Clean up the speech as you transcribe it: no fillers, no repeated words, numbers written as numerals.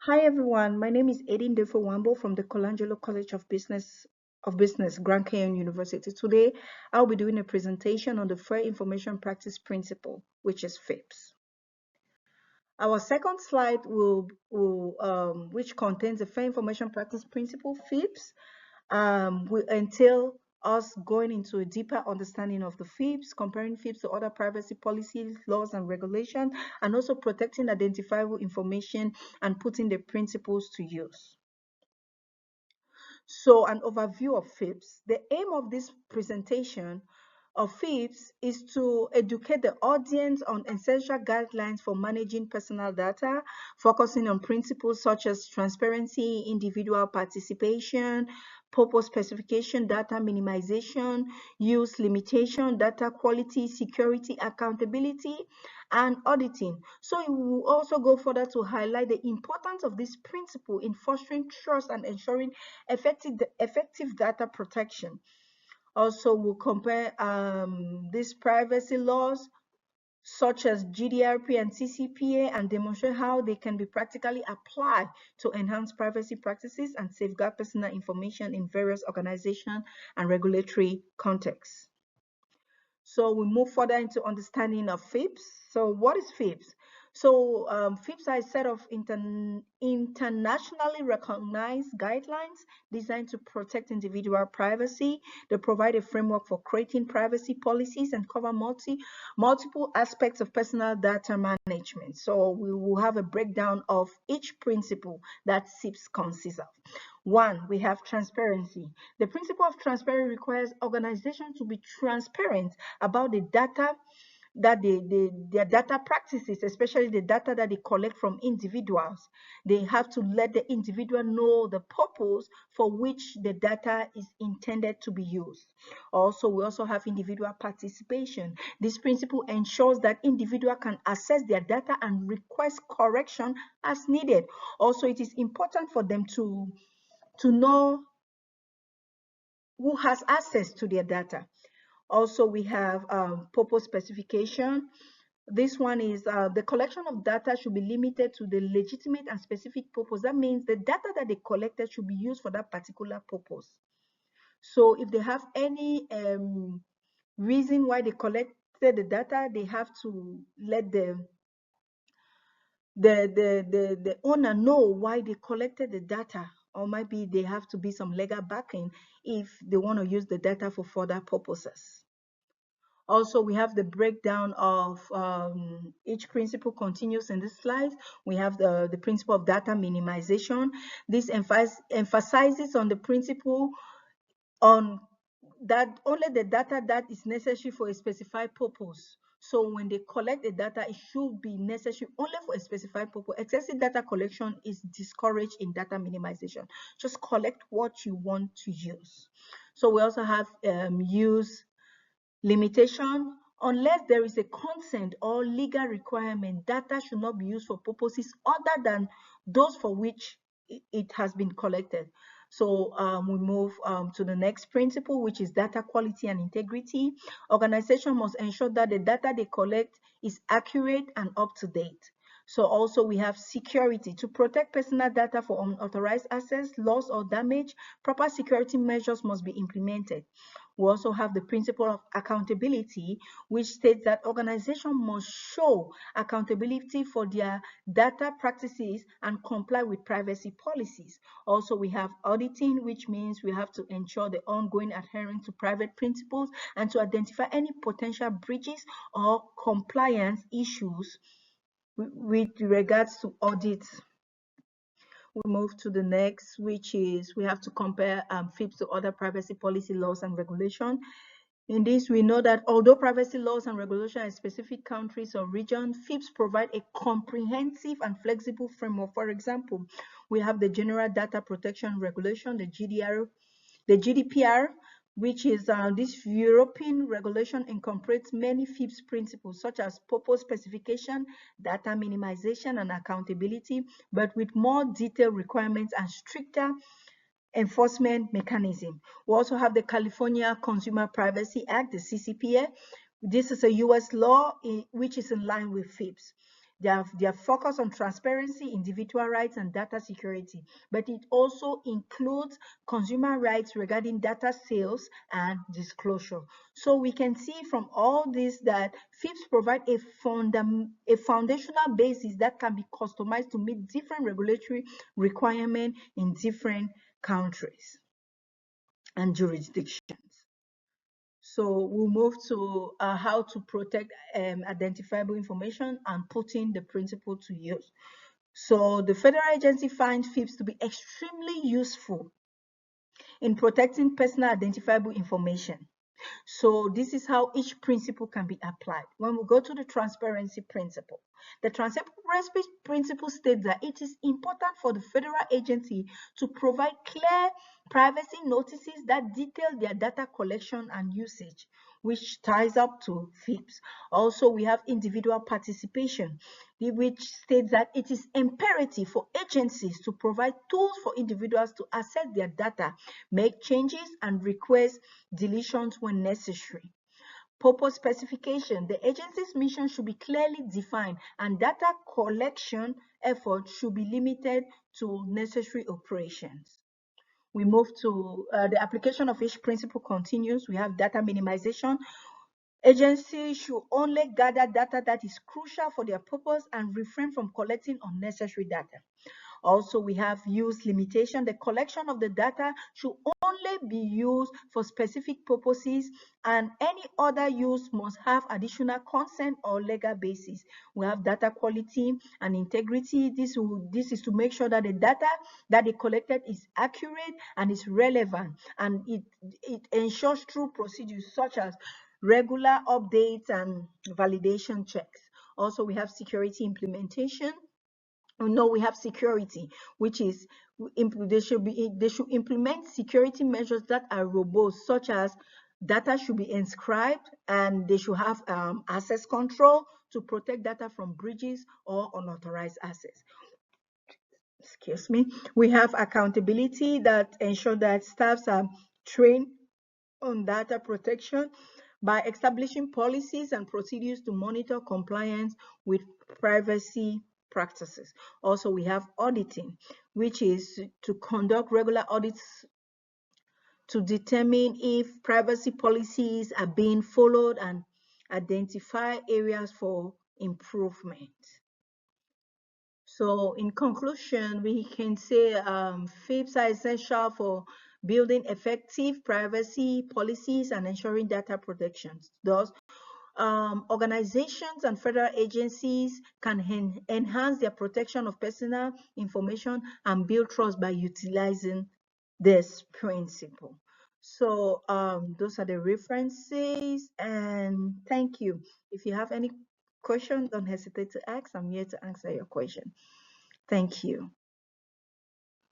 Hi everyone, my name is Edith NdefeuWambo from the Colangelo College of Business, Grand Canyon University. Today, I'll be doing a presentation on the Fair Information Practice Principle, which is FIPS. Our second slide which contains the Fair Information Practice Principle, FIPS, will entail us going into a deeper understanding of the FIPS, comparing FIPS to other privacy policies, laws, and regulations, and also protecting identifiable information and putting the principles to use. So, an overview of FIPS. The aim of this presentation of FIPS is to educate the audience on essential guidelines for managing personal data, focusing on principles such as transparency, individual participation, purpose specification, data minimization, use limitation, data quality, security, accountability, and auditing. So it will also go further to highlight the importance of this principle in fostering trust and ensuring effective data protection. Also, we'll compare these privacy laws such as GDPR and CCPA and demonstrate how they can be practically applied to enhance privacy practices and safeguard personal information in various organizations and regulatory contexts. So we move further into understanding of FIPS. So what is FIPS? So FIPS are a set of internationally recognized guidelines designed to protect individual privacy. They provide a framework for creating privacy policies and cover multiple aspects of personal data management. So we will have a breakdown of each principle that FIPS consists of. One, we have transparency. The principle of transparency requires organizations to be transparent about the data that their data practices, especially the data that they collect from individuals. They have to let the individual know the purpose for which the data is intended to be used. Also, we also have individual participation. This principle ensures that individual can access their data and request correction as needed. Also, it is important for them to know who has access to their data. Also, we have purpose specification. This one is the collection of data should be limited to the legitimate and specific purpose. That means the data that they collected should be used for that particular purpose. So if they have any reason why they collected the data, they have to let the owner know why they collected the data, or maybe they have to be some legal backing if they want to use the data for further purposes. Also, we have the breakdown of each principle continues in this slide. We have the principle of data minimization. This emphasizes on the principle on that only the data that is necessary for a specified purpose. So when they collect the data, it should be necessary only for a specified purpose. Excessive data collection is discouraged in data minimization. Just collect what you want to use. So we also have use limitation. Unless there is a consent or legal requirement, data should not be used for purposes other than those for which it has been collected. So we move to the next principle, which is data quality and integrity. Organizations must ensure that the data they collect is accurate and up to date. So also we have security. To protect personal data for unauthorized access, loss, or damage, proper security measures must be implemented. We also have the principle of accountability, which states that organizations must show accountability for their data practices and comply with privacy policies. Also, we have auditing, which means we have to ensure the ongoing adherence to private principles and to identify any potential breaches or compliance issues with regards to audits. We move to the next, which is we have to compare FIPS to other privacy policy laws and regulation. In this, we know that although privacy laws and regulations in specific countries or regions, FIPS provide a comprehensive and flexible framework. For example, we have the General Data Protection Regulation, the GDPR, which is this European regulation incorporates many FIPS principles such as purpose specification, data minimization, and accountability, but with more detailed requirements and stricter enforcement mechanism. We also have the California Consumer Privacy Act, the CCPA. This is a US law which is in line with FIPS. They are focused on transparency, individual rights, and data security, but it also includes consumer rights regarding data sales and disclosure. So we can see from all this that FIPS provide a foundational basis that can be customized to meet different regulatory requirements in different countries and jurisdictions. So we'll move to how to protect identifiable information and putting the principle to use. So the federal agency finds FIPS to be extremely useful in protecting personal identifiable information. So this is how each principle can be applied. When we go to the transparency principle, the transparency principle states that it is important for the federal agency to provide clear privacy notices that detail their data collection and usage, which ties up to FIPS. Also, we have individual participation, which states that it is imperative for agencies to provide tools for individuals to access their data, make changes, and request deletions when necessary. Purpose specification. The agency's mission should be clearly defined and data collection efforts should be limited to necessary operations. We move to the application of each principle continues. We have data minimization. Agencies should only gather data that is crucial for their purpose and refrain from collecting unnecessary data. Also, we have use limitation. The collection of the data should only be used for specific purposes, and any other use must have additional consent or legal basis. We have data quality and integrity. This is to make sure that the data that they collected is accurate and is relevant, and it ensures through procedures such as regular updates and validation checks. Also, we have security implementation. No, we have security, which is they should implement security measures that are robust, such as data should be inscribed and they should have access control to protect data from breaches or unauthorized access. Excuse me. We have accountability that ensure that staffs are trained on data protection by establishing policies and procedures to monitor compliance with privacy practices. Also, we have auditing, which is to conduct regular audits to determine if privacy policies are being followed and identify areas for improvement. So in conclusion, we can say FIPS are essential for building effective privacy policies and ensuring data protections. Thus, organizations and federal agencies can enhance their protection of personal information and build trust by utilizing this principle. So those are the references, and thank you. If you have any question, don't hesitate to ask. I'm here to answer your question. Thank you.